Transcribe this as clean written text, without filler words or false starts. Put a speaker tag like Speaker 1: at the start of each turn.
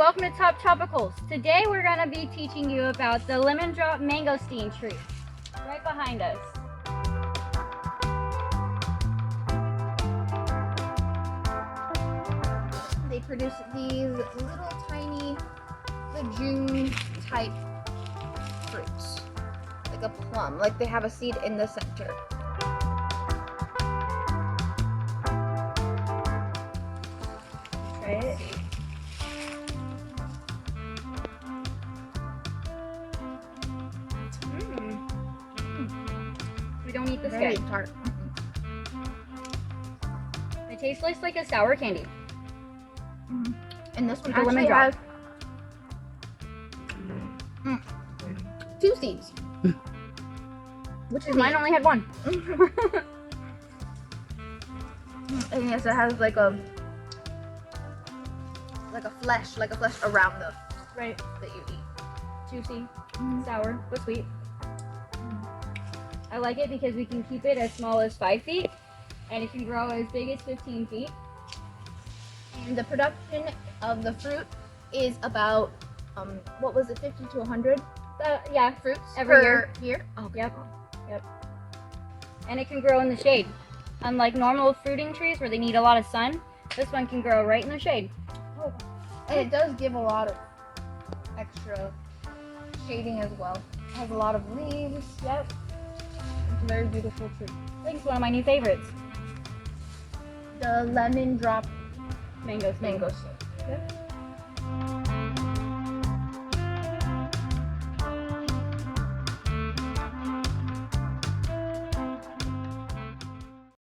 Speaker 1: welcome to Top Tropicals. Today we're going to be teaching you about the Lemon Drop Mangosteen tree, right behind us.
Speaker 2: They produce these little tiny legume type fruits, like a plum, like they have a seed in the center. Try it.
Speaker 1: We don't eat the
Speaker 2: Very
Speaker 1: skin.
Speaker 2: tart.
Speaker 1: It tastes like a sour candy.
Speaker 2: And this one
Speaker 1: With a lemon
Speaker 2: actually
Speaker 1: drop.
Speaker 2: has 2 seeds. Which is
Speaker 1: Mine only had one.
Speaker 2: And yes, it has like a flesh around the
Speaker 1: Right.
Speaker 2: that you eat.
Speaker 1: Juicy, sour, but sweet. I like it because we can keep it as small as 5 feet, and it can grow as big as 15 feet.
Speaker 2: And the production of the fruit is about what was it, 50 to 100
Speaker 1: Yeah,
Speaker 2: fruits
Speaker 1: every
Speaker 2: per year.
Speaker 1: Yep. And it can grow in the shade. Unlike normal fruiting trees where they need a lot of sun, this one can grow right in the shade.
Speaker 2: And it does give a lot of extra shading as well. It has a lot of leaves.
Speaker 1: Yep.
Speaker 2: It's a very beautiful tree.
Speaker 1: I think it's one of my new favorites.
Speaker 2: The Lemon Drop
Speaker 1: Mangosteen.
Speaker 2: Mangosteen.